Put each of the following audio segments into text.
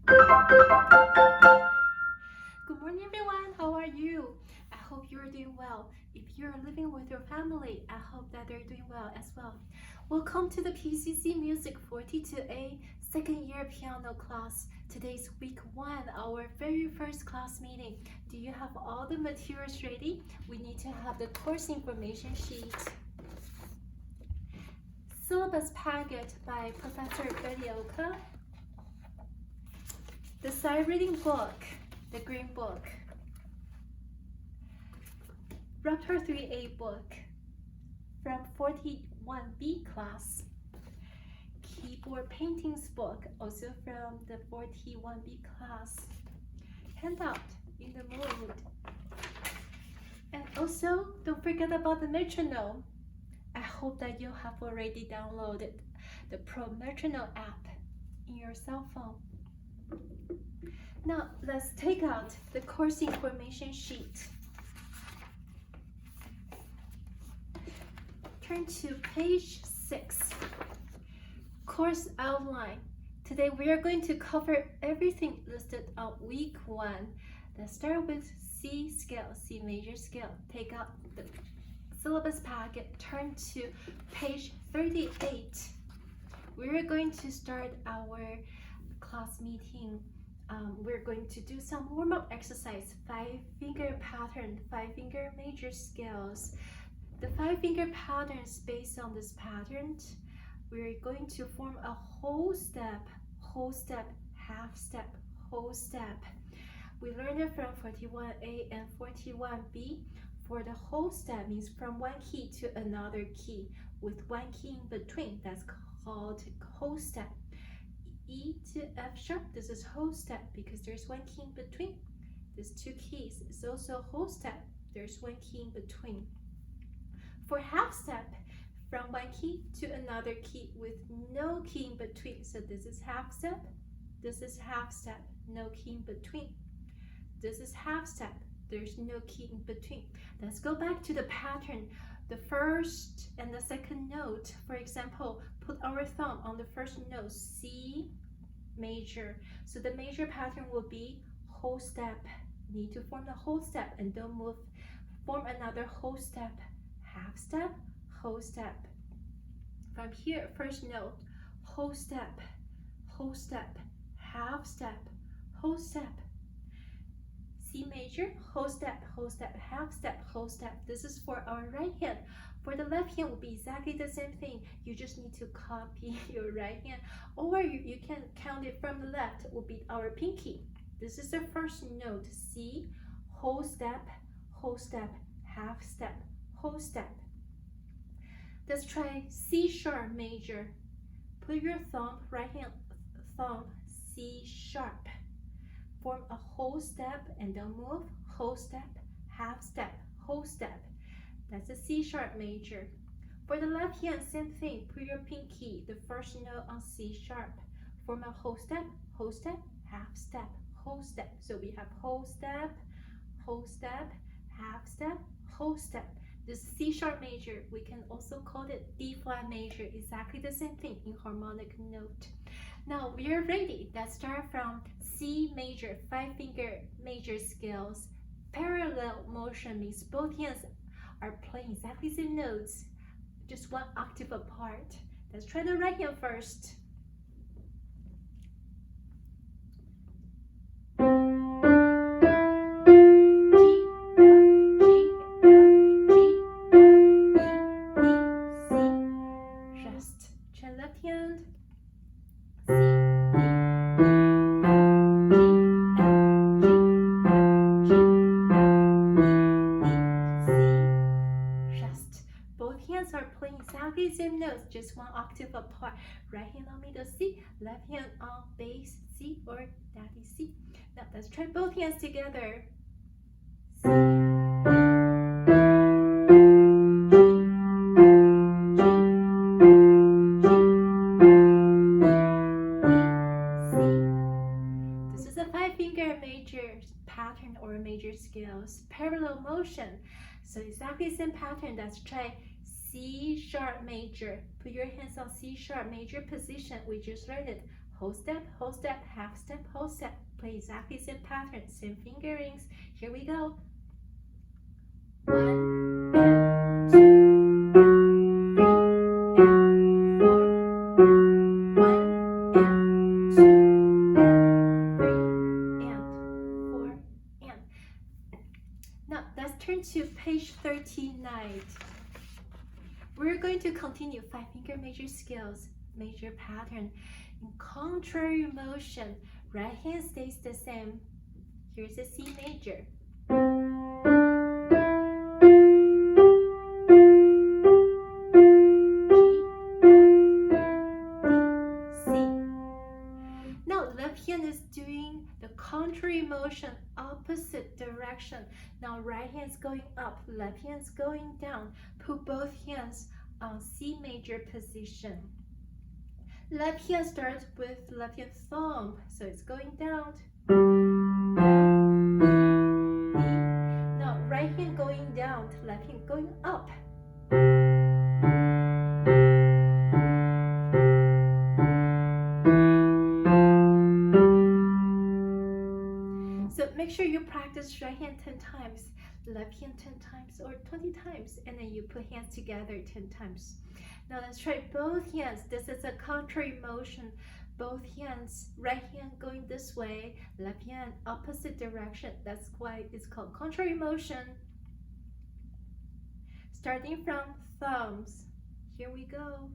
Good morning everyone, how are you? I hope you're doing well. If you're living with your family, I hope that they're doing well as well. Welcome to the PCC MUSC 42A second year piano class. Today's week 1, our very first class meeting. Do you have all the materials ready? We need to have the course information sheet. Syllabus packet by Professor Berioka. The sight reading book, the green book. Repertoire 3A book from 41B class. Keyboard paintings book, also from the 41B class. Handout in the mood. And also, don't forget about the metronome. I hope that you have already downloaded the Pro Metronome app in your cell phone. Now, let's take out the course information sheet. Turn to page 6, course outline. Today we are going to cover everything listed on week 1. Let's start with C scale, C major scale. Take out the syllabus packet, turn to page 38. We're going to start our class meeting. We're going to do some warm-up exercise, 5-finger pattern, 5-finger major scales. The 5-finger pattern is based on this pattern. We're going to form a whole step, half step, whole step. We learned it from 41A and 41B. For the whole step means from one key to another key with one key in between. That's called whole step. E to F sharp, this is whole step because there's one key in between. There's 2 keys. It's also whole step. There's one key in between. For half step, from one key to another key with no key in between. So this is half step, this is half step, no key in between. This is half step, there's no key in between. Let's go back to the pattern. The first and the second note, for example, put our thumb on the first note, C major. So the major pattern will be whole step. Need to form the whole step and don't move. Form another whole step, half step, whole step. From here, first note, whole step, half step, whole step. C major, whole step, half step, whole step. This is for our right hand. For the left hand will be exactly the same thing. You just need to copy your right hand, or you can count it from the left. It will be our pinky. This is the first note, C, whole step, half step, whole step. Let's try C sharp major. Put your thumb, right hand thumb, C sharp. Form a whole step and don't move. Whole step, half step, whole step. That's a C sharp major. For the left hand, same thing. Put your pinky, the first note on C sharp. Form a whole step, half step, whole step. So we have whole step, half step, whole step. This C sharp major, we can also call it D flat major, exactly the same thing in harmonic note. Now we are ready. Let's start from C major, 5-finger major scales. Parallel motion means both hands are playing exactly the same notes, just one octave apart. Let's try the right hand first. Exactly the same notes, just one octave apart. Right hand on middle C, left hand on bass C or daddy C. Now let's try both hands together. C. This is a 5-finger major pattern or major scales, parallel motion. So exactly the same pattern. Let's try C sharp major. Put your hands on C sharp major position. We just learned it. whole step, half step, whole step. Play exactly same pattern, same fingerings. Here we go. 1 and 2 and 3 and 4 and 1 and 2 and 3 and 4 and. Now let's turn to page 39. We're going to continue 5-finger major scales, major pattern. In contrary motion, right hand stays the same. Here's a C major. Hand is doing the contrary motion, opposite direction. Now right hand's going up, left hand's going down. Put both hands on C major position. Left hand starts with left hand thumb, so it's going down. F, E, D. Now right hand going down, left hand going up. So make sure you practice right hand 10 times, left hand 10 times or 20 times, and then you put hands together 10 times. Now let's try both hands. This is a contrary motion. Both hands, right hand going this way, left hand opposite direction. That's why it's called contrary motion. Starting from thumbs. Here we go.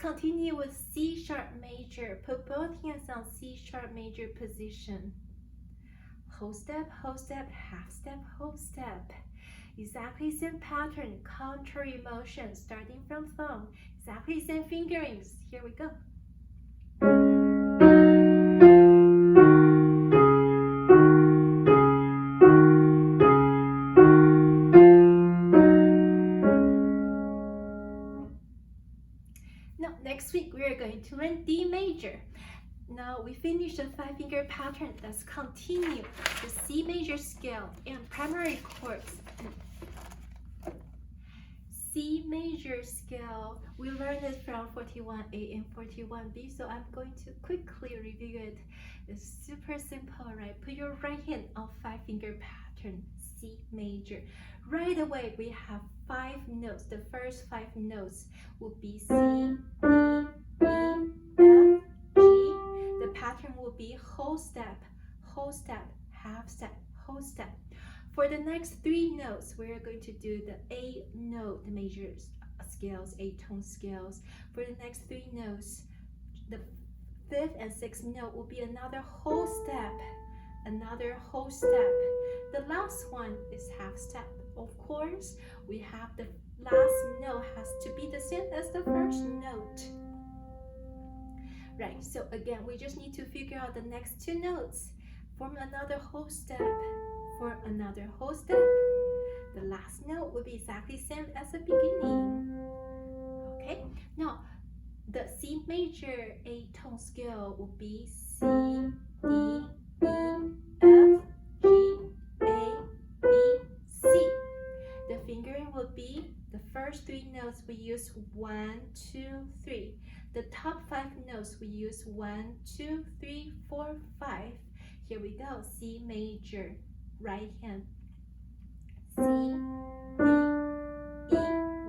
Continue with C sharp major. Put both hands on C sharp major position. Whole step, half step, whole step. Exactly same pattern, contrary motion, starting from thumb. Exactly same fingerings. Here we go. Next week we are going to learn D major. Now we finished the 5-finger pattern. Let's continue the C major scale and primary chords. C major scale, we learned it from 41A and 41B, so I'm going to quickly review it. It's super simple, right? Put your right hand on 5-finger pattern, C major. Right away, we have 5 notes. The first 5 notes will be C, D, E, F, G. The pattern will be whole step, half step, whole step. For the next 3 notes, we're going to do the A note, the major scales, A tone scales. For the next 3 notes, the 5th and 6th note will be another whole step, The last one is half step. Of course, we have the last note has to be the same as the first note. Right, so again, we just need to figure out the next 2 notes. Form another whole step. For another whole step, the last note will be exactly same as the beginning. Okay, now the C major A tone scale will be C, D, E, F, G, A, B, C. The fingering will be the first 3 notes we use 1, 2, 3. The top 5 notes we use 1, 2, 3, 4, 5. Here we go, C major, right hand. C, D, E,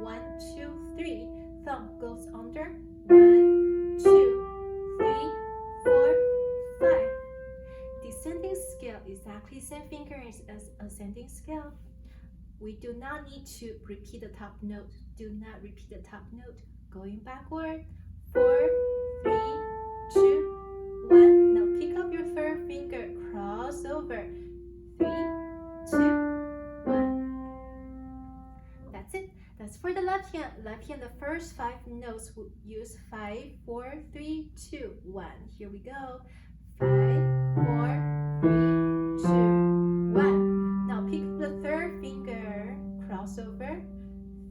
1, 2, 3. Thumb goes under, 1, 2, 3, 4, 5. Descending scale, exactly same fingerings as ascending scale. We do not need to repeat the top note. Do not repeat the top note. Going backward, 4, 3, 2, 1. Now pick up your 3rd finger, cross over, 3, 2, 1. That's it. That's for the left hand. Left hand, the first 5 notes will use 5, 4, 3, 2, 1. Here we go. 5, 4, 3, 2, 1. Now pick up the 3rd finger, cross over,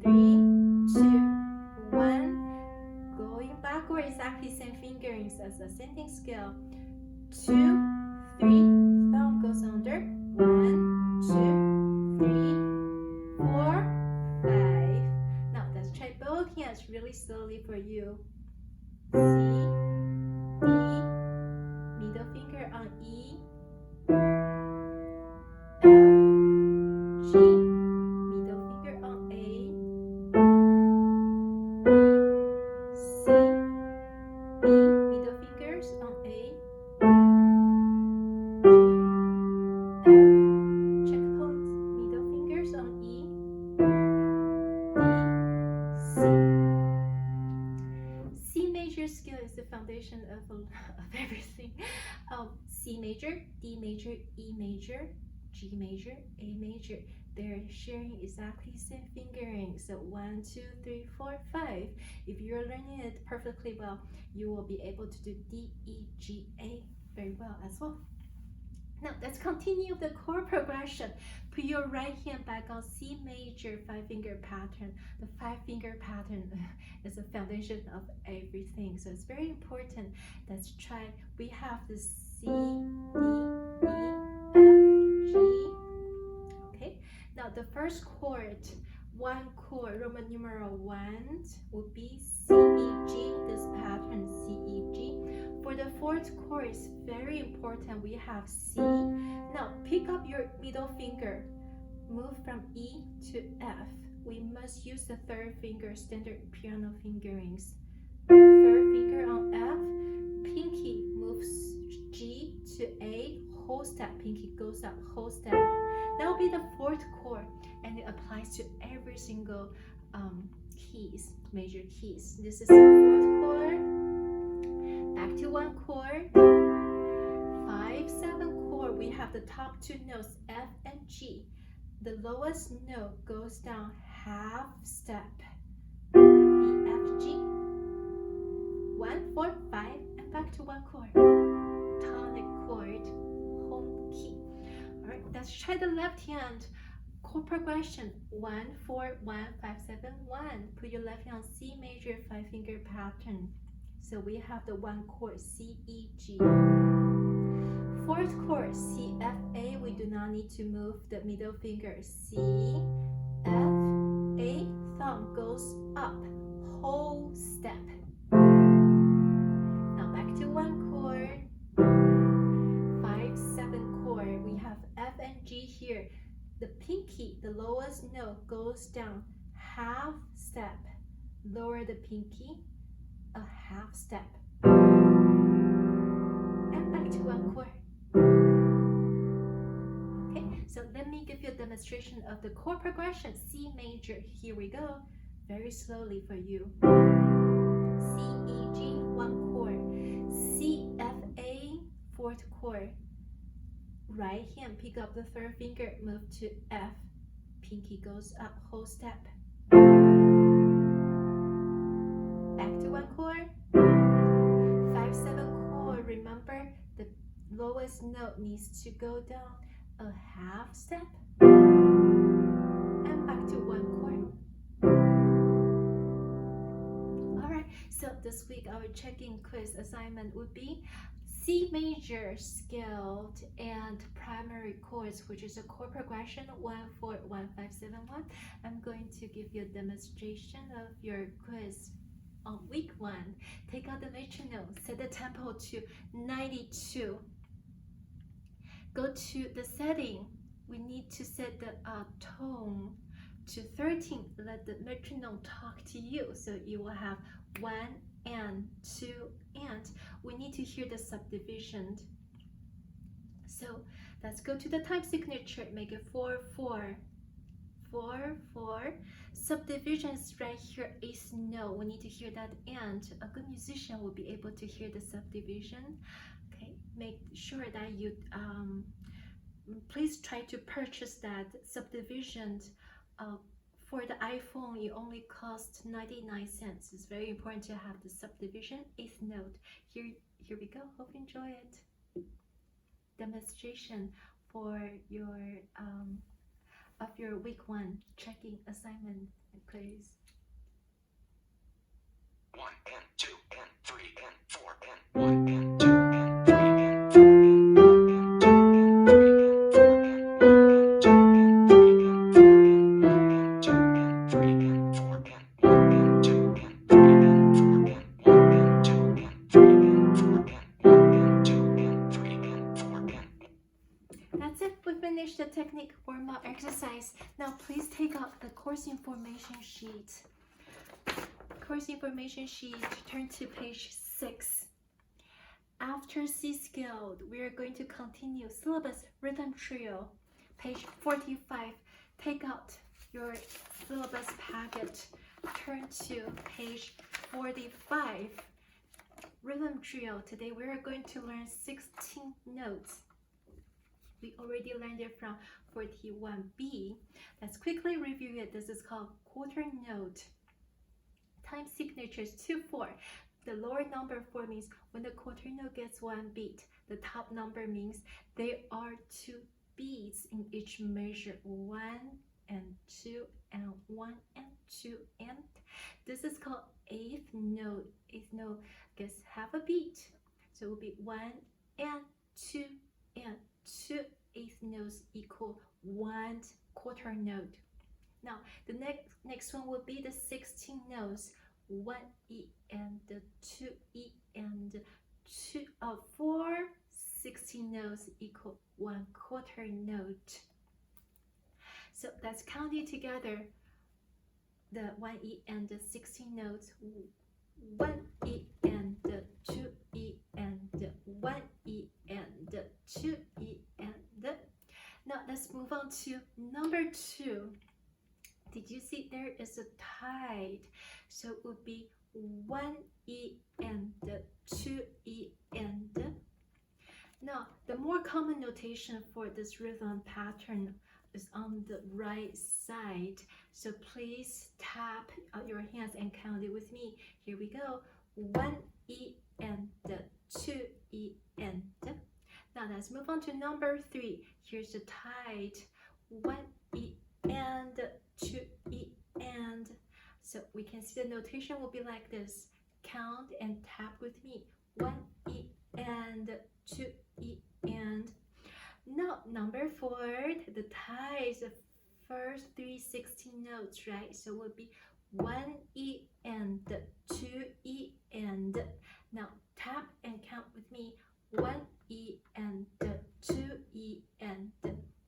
3, 2, 1. Going backward, exactly same fingerings as ascending scale. 2, 3, slowly for you. C, D, middle finger on E, F, G, middle finger on A, B, C, E, middle fingers on A, G, F, check point, middle fingers on E, D, C. C major scale is the foundation of everything. C major, D major, E major, G major, A major. They're sharing exactly the same fingering. So 1, 2, 3, 4, 5. If you're learning it perfectly well, you will be able to do D, E, G, A very well as well. Now let's continue the chord progression. Put your right hand back on C major 5-finger pattern. The 5-finger pattern is the foundation of everything, so it's very important. Let's try. We have the C, D, E, F, G. Okay. Now the first chord, one chord, Roman numeral 1 would be C, E, G. This pattern, C, E, G. For the fourth chord, it's very important. We have C. Now pick up your middle finger, move from E to F. We must use the third finger, standard piano fingerings. Third finger on F, pinky moves G to A, whole step, pinky goes up, whole step. That will be the fourth chord, and it applies to every single keys, major keys. This is the fourth chord. Back to one chord. 5, 7 chord. We have the top two notes F and G. The lowest note goes down half step. B, F, G. 1, 4, 5, and back to one chord. Tonic chord, home key. All right, let's try the left hand. Chord progression 1, 4, 1, 5, 7, 1. Put your left hand on C major 5-finger pattern. So we have the one chord C, E, G. Fourth chord C, F, A. We do not need to move the middle finger. C, F, A. Thumb goes up, whole step. Now back to one chord. 5, 7 chord. We have F and G here. The pinky, the lowest note, goes down half step. Lower the pinky, a half step. And back to one chord. Okay, so let me give you a demonstration of the chord progression. C major, here we go. Very slowly for you. C, E, G, one chord. C, F, A, fourth chord. Right hand, pick up the third finger, move to F. Pinky goes up, whole step. Back to one chord. 5, 7 chord. Remember, the lowest note needs to go down a half step. And back to one chord. Alright, so this week our check-in quiz assignment would be C major scaled and primary chords, which is a chord progression 1, 4, 1, 5, 7, 1. I'm going to give you a demonstration of your quiz on week 1. Take out the metronome, set the tempo to 92. Go to the setting. We need to set the tone to 13. Let the metronome talk to you. So you will have 1 and 2 and. We need to hear the subdivision. So let's go to the time signature. Make it 4, 4. 4, 4. Subdivisions right here is no. We need to hear that and. A good musician will be able to hear the subdivision. Okay, make sure that you please try to purchase that subdivision. For the iPhone, it only costs 99 cents. It's very important to have the subdivision 8th note. Here we go. Hope you enjoy it. Demonstration for your of your week 1 checking assignment quiz. 1 and 2 and 3 and 4 and 1 and 2 and 3 and 4 and 1 and 2 and 3 and 4 and 1 and 2 and 3 and 4 and 1 and 2 and 3 and 4 and 1 and 2 and 3 finished the technique warm-up exercise. Now please take out the course information sheet. Course information sheet, turn to page 6. After C scaled, we are going to continue syllabus rhythm trio, page 45. Take out your syllabus packet, turn to page 45. Rhythm trio. Today we are going to learn 16 notes. We already learned it from 41B. Let's quickly review it. This is called quarter note. Time signatures 2-4. The lower number 4 means when the quarter note gets 1 beat. The top number means there are 2 beats in each measure, 1 and 2 and 1 and 2, and this is called eighth note. Eighth note gets half a beat, so it will be 1 and 2 and 2 eighth notes equal 1 quarter note. Now the next one will be the 16 notes, 1 E and 2 E and 4 16 notes equal 1 quarter note. So let's count it together. The 1 E and the 16 notes, 1 E and 2 E and 1 E and 2 E and. Now let's move on to number 2. Did you see there is a tide? So it would be 1 E and 2 E and. Now the more common notation for this rhythm pattern is on the right side, so please tap your hands and count it with me. Here we go. 1 E and 2 E and. Now let's move on to number 3. Here's the tide. 1 E and 2 E and. So we can see the notation will be like this. Count and tap with me. 1 E and 2 E and. Now number 4, the tie is the first 3 16 notes, right? So it would be 1 E and 2 E and. Now tap and count with me. 1 E and 2 E and.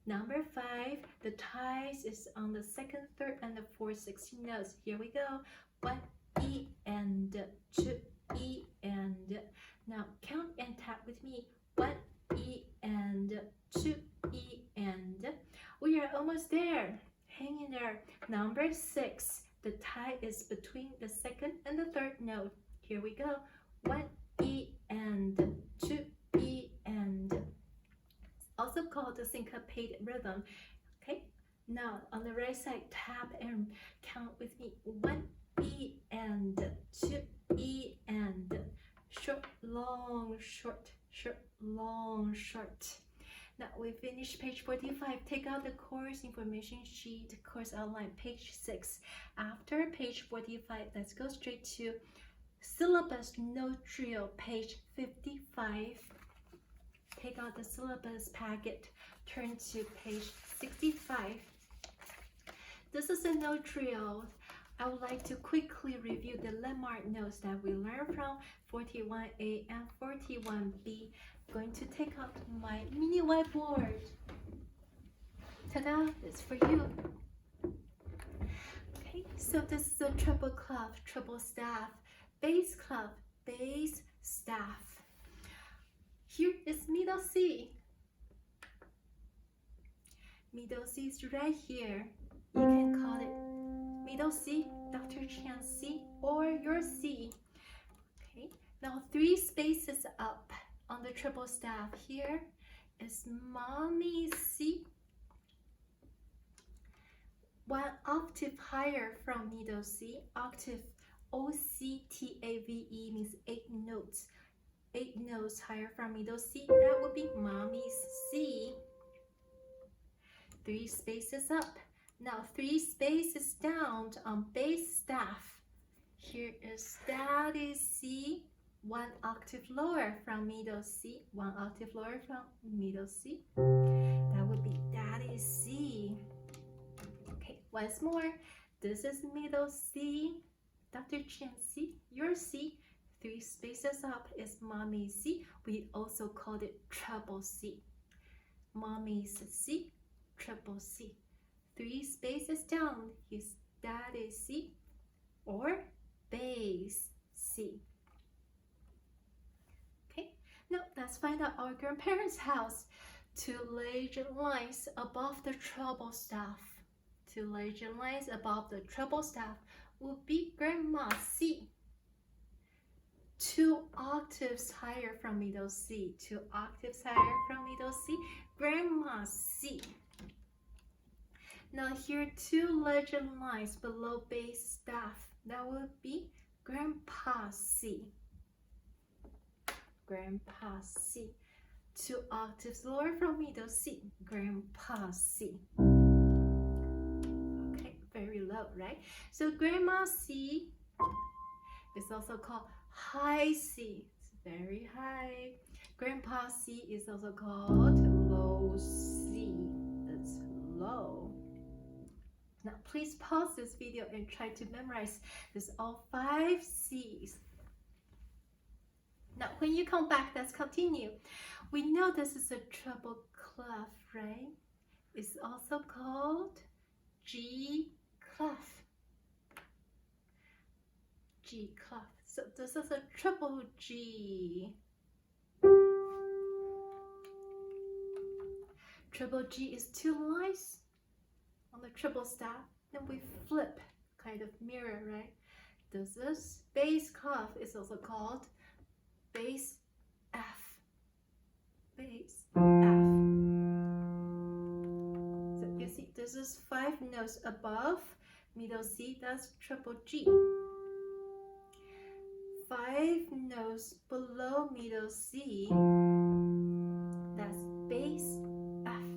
Number 5, the ties is on the second, third, and the fourth 16 notes. Here we go. 1 E and 2 E and. Now count and tap with me. 1 E and 2 E and. We are almost there. Hang in there. Number 6, the tie is between the second and the third note. Here we go. 1 E and 2 E and. It's also called the syncopated rhythm. Okay. Now on the right side, tap and count with me. 1 E and 2 E and. Short, long, short, short, long, short. Now we finished page 45. Take out the course information sheet, course outline, page 6. After page 45, let's go straight to syllabus note trio, page 55. Take out the syllabus packet, turn to page 65. This is a note trio. I would like to quickly review the landmark notes that we learned from 41A and 41B. I'm going to take out my mini whiteboard. Ta-da! It's for you. Okay, so this is a treble clef, treble staff, bass clef, bass staff. Here is middle C. Middle C is right here. You can call it middle C, Dr. Chan's C, or your C. Okay, now 3 spaces up on the treble staff. Here is Mommy C. 1 octave higher from middle C, octave O-C-T-A-V-E means 8 notes. 8 notes higher from middle C, that would be Mommy's C. 3 spaces up. Now 3 spaces down on bass staff. Here is Daddy's C, 1 octave lower from middle C, 1 octave lower from middle C. That would be Daddy's C. Okay, once more. This is middle C, Dr. Chan's C, your C. 3 spaces up is Mommy's C. We also called it treble C. mommy's C, triple C. 3 spaces down, his daddy's C, or bass C. Okay, now let's find out our grandparents' house. 2 larger lines above the treble staff. 2 larger lines above the treble staff would be Grandma C. 2 octaves higher from middle C. 2 octaves higher from middle C, Grandma C. Now here 2 larger lines below bass staff. That would be Grandpa C. Grandpa C. 2 octaves lower from middle C, Grandpa C. Okay, very low, right? So Grandma C is also called high C. It's very high. Grandpa C is also called low C. It's low. Now please pause this video and try to memorize this all 5 C's. Now when you come back, let's continue. We know this is a treble clef, right? It's also called G clef. G clef. So this is a triple G. Triple G is 2 lines on the triple staff. Then we flip, kind of mirror, right? This is bass clef. It's also called bass F. Bass F. So you see, this is 5 notes above middle C. That's triple G. 5 notes below middle C. That's bass F.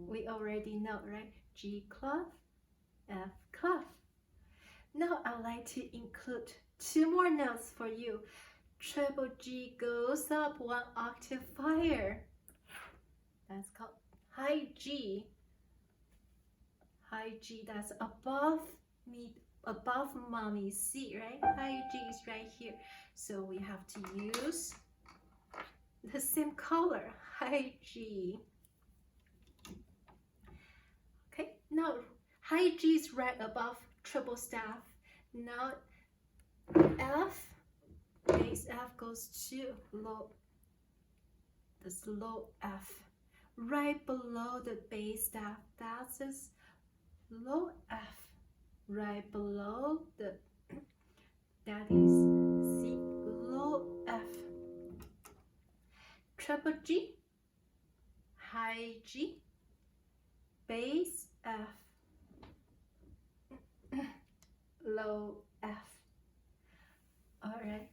We already know, right? G clef, F clef. Now I'd like to include 2 more notes for you. Triple G goes up 1 octave higher. That's called high G. High G, that's above mommy C, right? High G is right here. So we have to use the same color, high G. Okay, now high G is right above triple staff. Now F, bass F goes to low, this low F. Right below the bass staff, that's this low F. Right below that is C, low F. Triple G, high G, bass F, low F. Alright,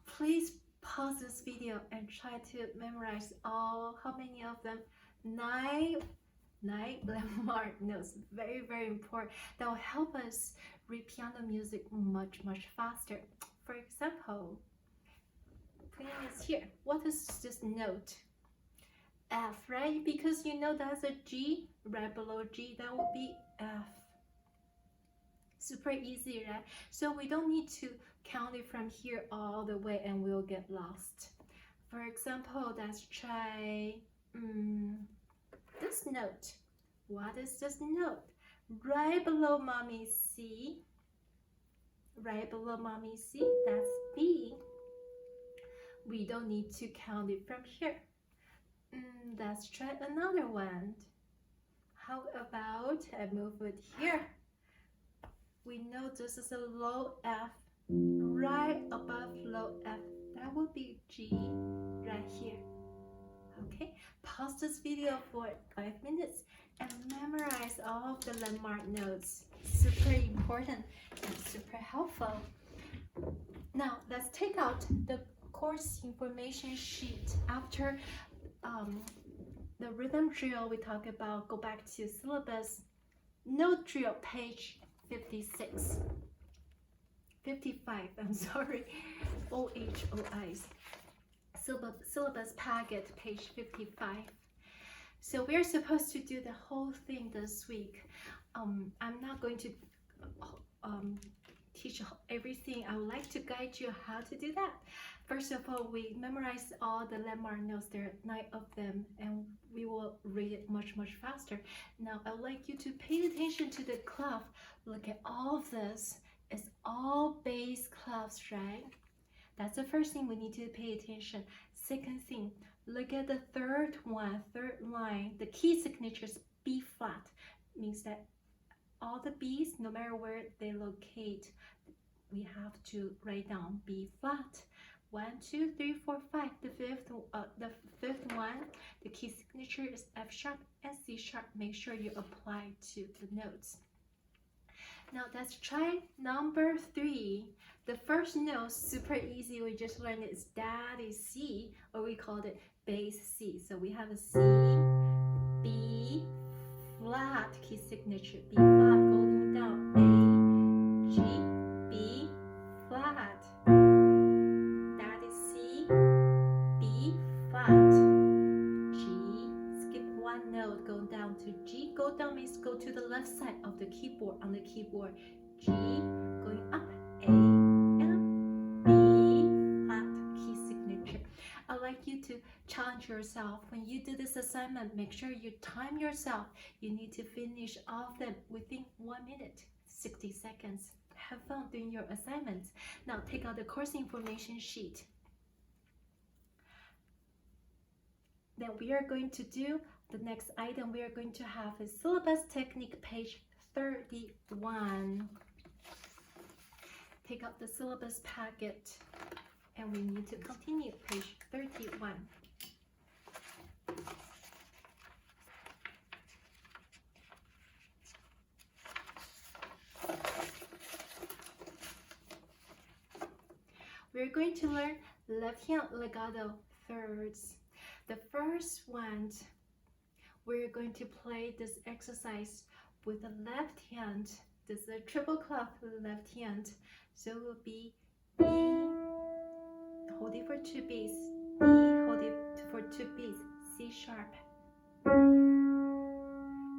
please pause this video and try to memorize all, how many of them? 9 landmark notes. Very, very important. That will help us read piano music much faster. For example, putting this here. What is this note? F, right? Because you know that's a G, right below G, that would be F. Super easy, right? So we don't need to count it from here all the way and we'll get lost. For example, let's try this note. What is this note? Right below mommy C. Right below mommy C, that's B. We don't need to count it from here. Let's try another one. How about I move it here? We know this is a low F. Right above low F, that would be G right here. Okay, pause this video for 5 minutes and memorize all of the landmark notes. Super important and super helpful. Now let's take out the course information sheet. After the rhythm drill we talk about, go back to syllabus note drill page 55, I'm sorry, OHOIs. Syllabus packet, page 55. So we're supposed to do the whole thing this week. I'm not going to teach everything. I would like to guide you how to do that. First of all, we memorize all the landmark notes. There are 9 of them, and we will read it much faster. Now I'd like you to pay attention to the clef. Look at all of this. It's all bass clefs, right? That's the first thing we need to pay attention. Second thing, look at the third line. The key signature is B flat. Means that all the B's, no matter where they locate, we have to write down B flat. 1, 2, 3, 4, 5. The fifth one, the key signature is F sharp and C sharp. Make sure you apply to the notes. Now let's try number 3. The first note, super easy. We just learned it's Daddy C, or we called it bass C. So we have a C, B flat, key signature, B flat, going down, A, G, B flat. That is C, B flat, G, skip one note, go down to G. Go down means go to the left side of the keyboard, on the keyboard, G, going up, A, and B flat, key signature. I'd like you to challenge yourself. When you do this assignment, make sure you time yourself. You need to finish all of them within 1 minute, 60 seconds. Have fun doing your assignments. Now take out the course information sheet. Then we are going to do the next item. We are going to have a Syllabus Technic page 31. Take out the syllabus packet and we need to continue page 31. We're going to learn left hand legato thirds. The first one, we're going to play this exercise with the left hand. This is a triple clef with the left hand. So it will be E, hold it for 2 beats, E, hold it for 2 beats, C sharp.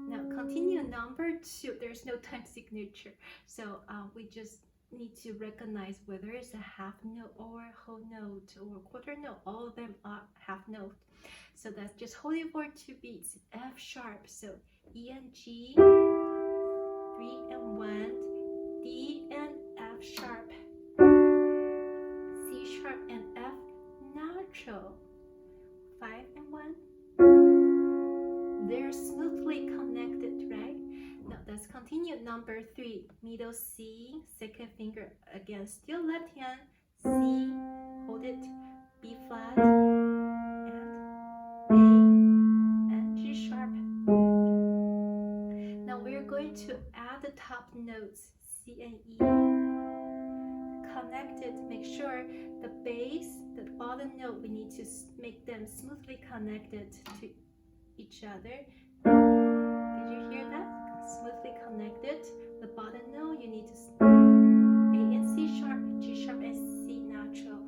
Now continue number 2. There's no time signature, so we just need to recognize whether it's a half note or a whole note or quarter note. All of them are half note. So that's just hold it for 2 beats. F sharp, so E and G, 3 and 1, D and F sharp, C sharp and F natural, 5 and 1. They're smoothly connected, right? Now let's continue. Number 3, middle C, second finger again, still left hand, C, hold it, B flat, and A, and G sharp. Now we're going to add the top notes, C and E, connected. Make sure the bass, the bottom note, we need to make them smoothly connected to each other. Did you hear that? Smoothly connected. The bottom note, you need to A and C sharp, G sharp and C natural.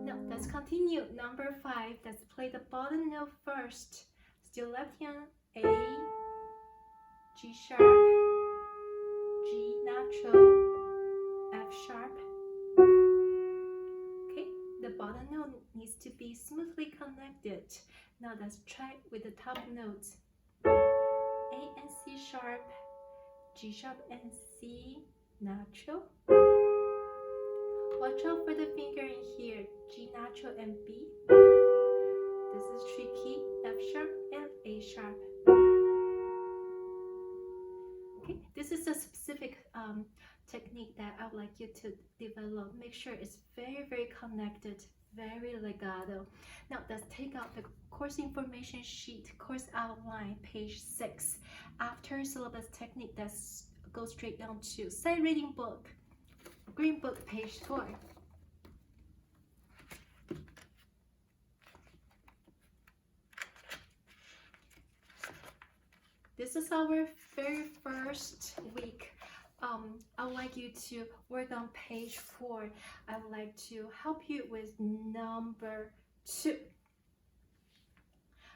Now let's continue. Number 5, let's play the bottom note first. Still left hand, A, G sharp, G natural, F sharp. Okay, the bottom note needs to be smoothly connected. Now let's try with the top notes. A and C sharp, G sharp and C natural. Watch out for the finger in here, G natural and B. This is tricky, F sharp and A sharp. Okay, this is a specific technique that I would like you to develop. Make sure it's very connected, very legato. Now let's take out the course information sheet, course outline, page 6. After Syllabus Technic, let's go straight down to sight reading book, green book, page 4. This is our very first week. I would like you to work on page 4. I would like to help you with number 2.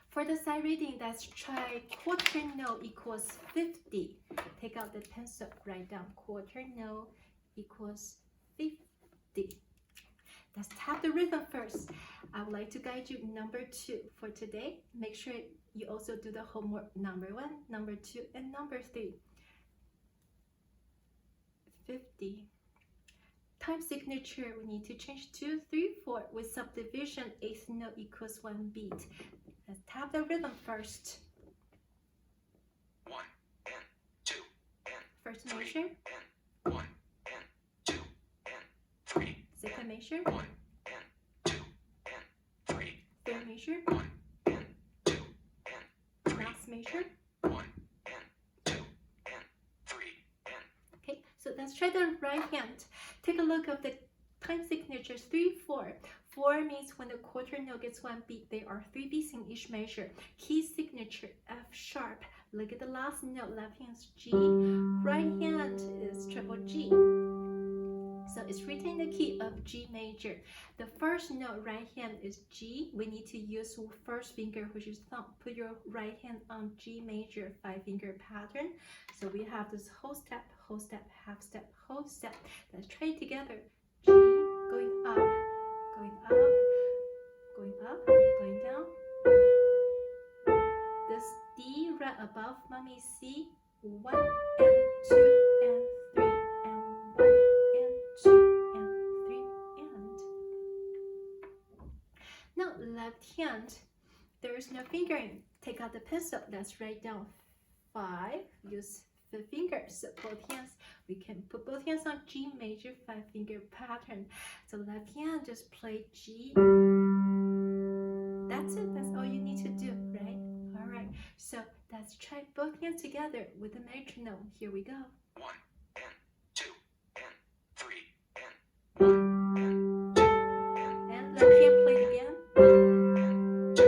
For the sight reading, let's try quarter note equals 50. Take out the pencil, write down quarter note equals 50. Let's tap the rhythm first. I would like to guide you number 2 for today. Make sure you also do the homework number 1, number 2, and number 3. 50. Time signature, we need to change 2, 3, 4 with subdivision, 8th note equals 1 beat. Let's tap the rhythm first. 1 and 2 and First 3 measure, and 1 and 2 and 3 second measure, 1 and 2 and 3 third measure, 1 and 2 and 3 last measure. 1 and 2 and 3 and Okay, so let's try the right hand. Take a look of the time signatures 3, 4. 4 means when the quarter note gets 1 beat, there are 3 beats in each measure. Key signature F sharp. Look at the last note, left hand is G, right hand is triple G. So it's written in the key of G major. The first note, right hand is G. We need to use first finger, which is thumb. Put your right hand on G major 5-finger pattern. So we have this whole step, half step, whole step. Let's try it together. G, going up, going up, going up, going down. This D right above mommy C, 1 and 2 and 3 and 1 and 2 and 3 and. Now left hand, there is no fingering. Take out the pencil. Let's write down 5. Use the fingers. So both hands, we can put both hands on G major 5-finger pattern. So left hand just play G. That's it. That's all you need to do, right? All right. So let's try both hands together with the metronome. Here we go. 1 and 2 and 3 and 1 and 2 and And left hand play it again. and 2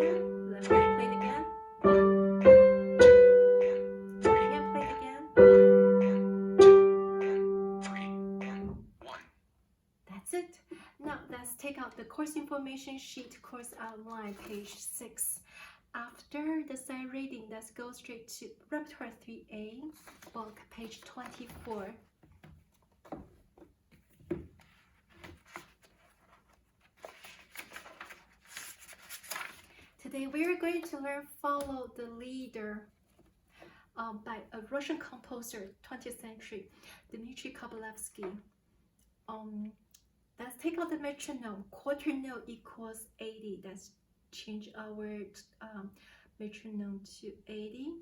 And left hand play it again. 1 and 2 and 3 Right hand play it again. 1 and 2 and 3 and 1. That's it. Now let's take out the course information sheet, course outline, page 6. After the side reading, let's go straight to repertoire 3A, book, page 24. Today we are going to learn Follow the Leader by a Russian composer, 20th century, Dmitry Kovalevsky. Let's take out the metronome. Quarter note equals 80. Let's change our metronome to 80.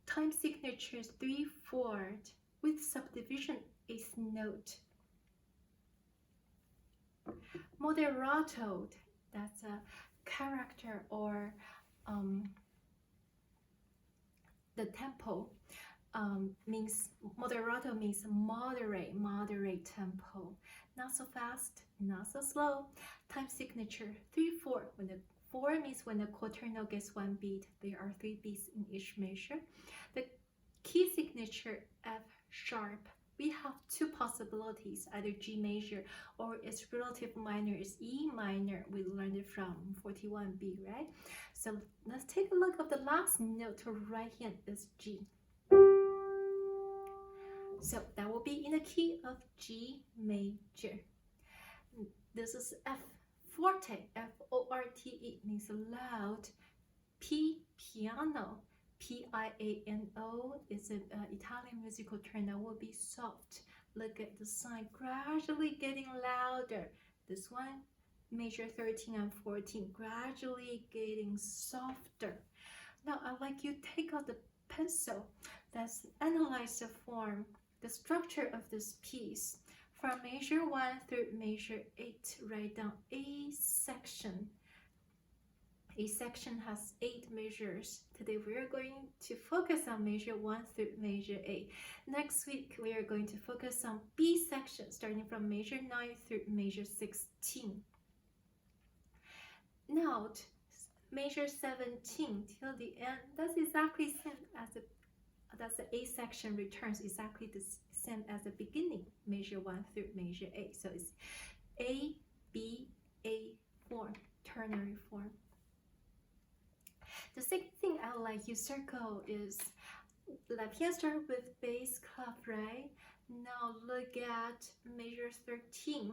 Time signature is 3/4 with subdivision 8th note. Moderato, that's a character or the tempo means moderato means moderate tempo. Not so fast, not so slow. Time signature 3/4. When the 4 means when the quarter note gets 1 beat, there are 3 beats in each measure. The key signature F sharp. We have 2 possibilities, either G major or its relative minor is E minor. We learned it from 41B, right? So let's take a look of the last note to right hand is G. So that will be in the key of G major. This is F forte, F-O-R-T-E, means loud. P piano, P-I-A-N-O is an Italian musical term that will be soft. Look at the sign, gradually getting louder. This one, major 13 and 14, gradually getting softer. Now I'd like you to take out the pencil. Let's analyze the form, the structure of this piece. From measure 1 through measure 8, write down A section. A section has 8 measures. Today we are going to focus on measure 1 through measure 8. Next week we are going to focus on B section, starting from measure 9 through measure 16. Note, measure 17 till the end, that's exactly same as the A section returns exactly the same as the beginning, measure 1 through measure 8. So it's A, B, A form, ternary form. The second thing I would like you circle is left hand start with bass clef, right? Now look at measure 13.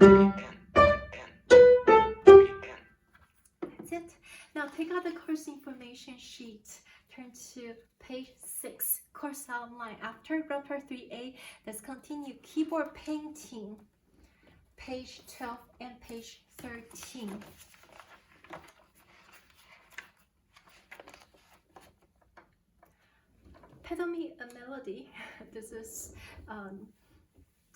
That's it. Now take out the course information sheet. Turn to page 6, course outline. After repertoire 3A, let's continue keyboard painting. Page 12 and page 13. Pedal me a melody. This is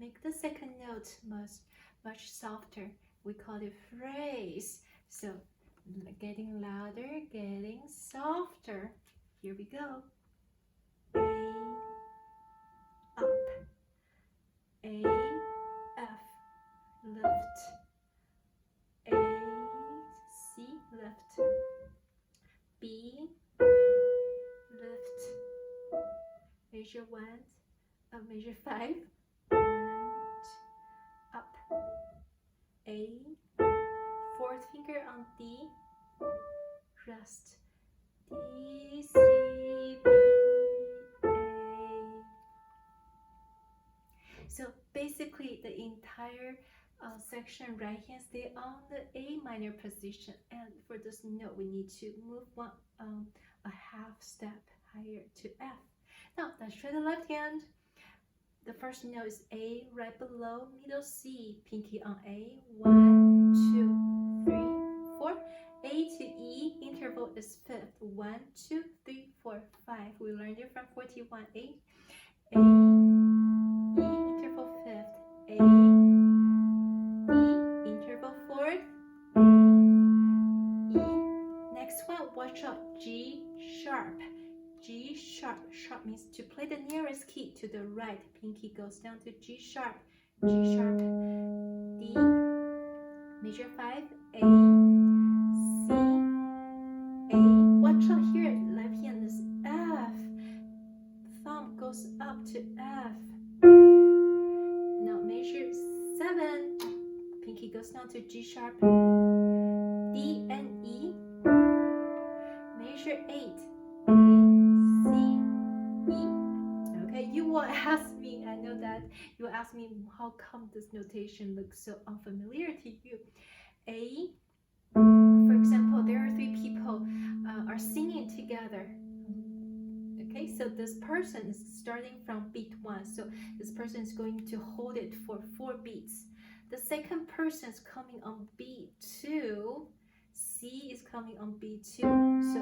make the second note much softer. We call it phrase. So getting louder, getting softer. Here we go. A, up. A, F, lift. A, C, lift. B, lift. Measure 1, measure 5. 1, up. A, fourth finger on D, rest. D, C, B, A. So basically the entire section right hand stay on the A minor position, and for this note we need to move a half step higher to F. Now let's try the left hand. The first note is A, right below middle C, pinky on A. 1, 2, 3, 4. A to E, interval is fifth. 1, 2, 3, 4, 5. We learned it from 41. A, E, interval fifth. A, D, interval fourth. A, E. Next one, watch out, G sharp. G sharp. Sharp means to play the nearest key to the right. Pinky goes down to G sharp. G sharp. D. Measure 5. A. C. A. Watch out here. Left hand is F. Thumb goes up to F. Now measure 7. Pinky goes down to G sharp. D and E. Measure 8. You will ask me, I know that you will ask me, how come this notation looks so unfamiliar to you? A, for example, there are 3 people are singing together. Okay, so this person is starting from beat 1, so this person is going to hold it for 4 beats. The second person is coming on beat 2. C is coming on B2, so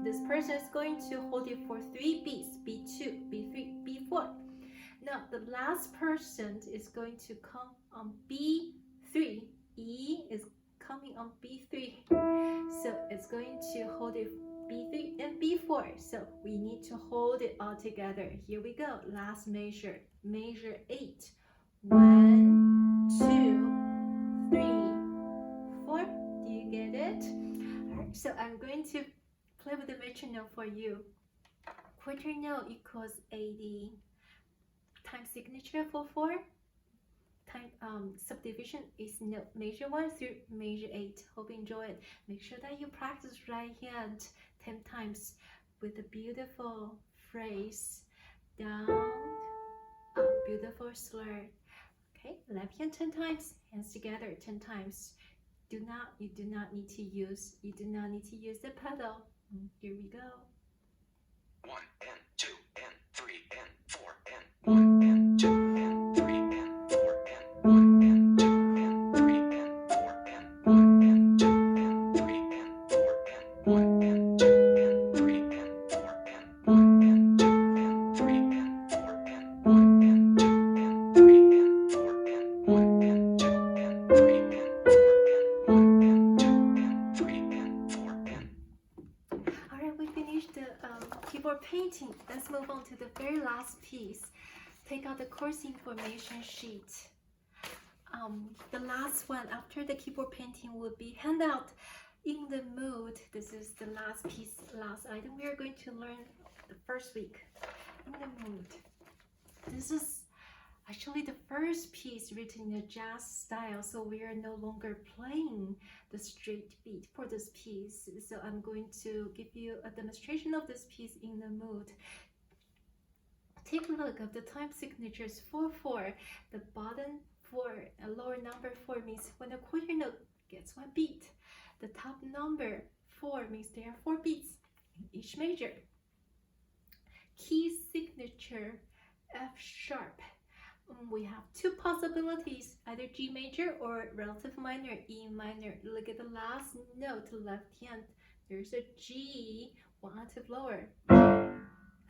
this person is going to hold it for 3 beats, B2, B3, B4. Now the last person is going to come on B3. E is coming on B3, so it's going to hold it B3 and B4. So we need to hold it all together. Here we go. Last measure, measure 8. 1, 2, 3, 4. Do you get it? All right, so I'm going to play with the metronome for you. Quarter note equals 80. Time signature for 4. Time subdivision is note measure 1 through measure 8. Hope you enjoy it. Make sure that you practice right hand 10 times with a beautiful phrase. Down, up, beautiful slur. Okay, left hand 10 times, hands together 10 times. You do not need to use the pedal. Here we go. 1 and 2 and 3 and 4 and 1 and 2 and 3 and 4 and 1 and 2 and 3 and 4 and 1 and 2 and 3 and 4 and 1 and 2 and 3 and 4 and 1 and 2 and 3 and 4 and 1 and 2 and 3 and 4 and 1 and 2 and 3 and 4 and 1 and 2 and 3 and 4 and. Alright, we finished the keyboard painting. Let's move on to the very last piece. Take out the course information sheet. The last one after the keyboard painting will be handout. In the mood. This is the last piece, last item we are going to learn the first week. In the mood. This is actually the first piece written in a jazz style, so we are no longer playing the straight beat for this piece. So I'm going to give you a demonstration of this piece in the mood. Take a look at the time signatures 4/4. The bottom 4, a lower number 4 means when the quarter note gets 1 beat. The top number 4 means there are 4 beats in each measure. Key signature F sharp. We have 2 possibilities, either G major or relative minor, E minor. Look at the last note, left hand. There's a G, 1 octave lower.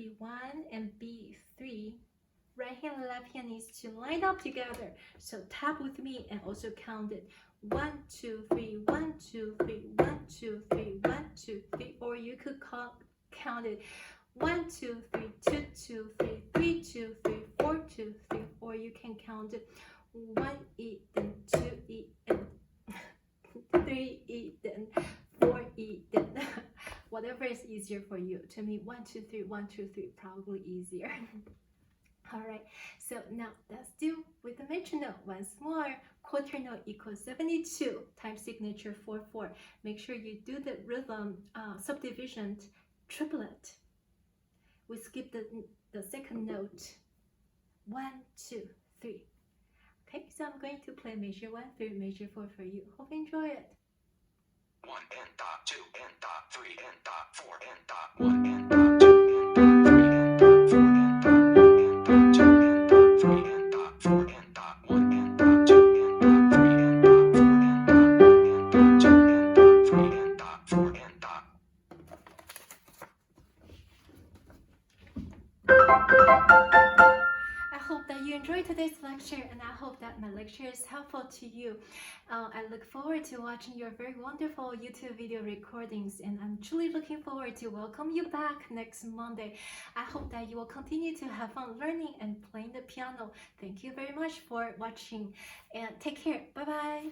B1 and B3. Right hand and left hand needs to line up together. So tap with me and also count it. 1, 2, 3, 1, 2, 3, 1, 2, 3, 1, 2, 3. Or you could count it 1, 2, 3, 2, 2, 3, 3, 2, 3, 4, 2, 3. Or you can count it 1 E, then 2 E, and 3 E, then 4 E, then whatever is easier for you. To me, 1, 2, 3, 1, 2, 3, probably easier. All right, so now let's do with the metronome once more. Quarter note equals 72 times signature 4/4. Make sure you do the rhythm subdivision triplet. We skip the second note. 1, 2, 3. Okay, so I'm going to play measure 1 through measure 4 for you. Hope you enjoy it. 1 N dot 2 N dot 3 N dot 4 N dot 1 N dot 2 N dot 3 N dot 4 N dot 1 N dot 2 N dot 3 N dot 4 N dot 1 N dot 2 N dot 3 N dot 4 N dot 1 N dot 2 N dot 3 N dot 4 N dot. I hope that you enjoyed today's lecture, and I hope that my lecture is helpful to you. I look forward to watching your very wonderful YouTube video recordings, and I'm truly looking forward to welcome you back next Monday. I hope that you will continue to have fun learning and playing the piano. Thank you very much for watching, and take care. Bye bye.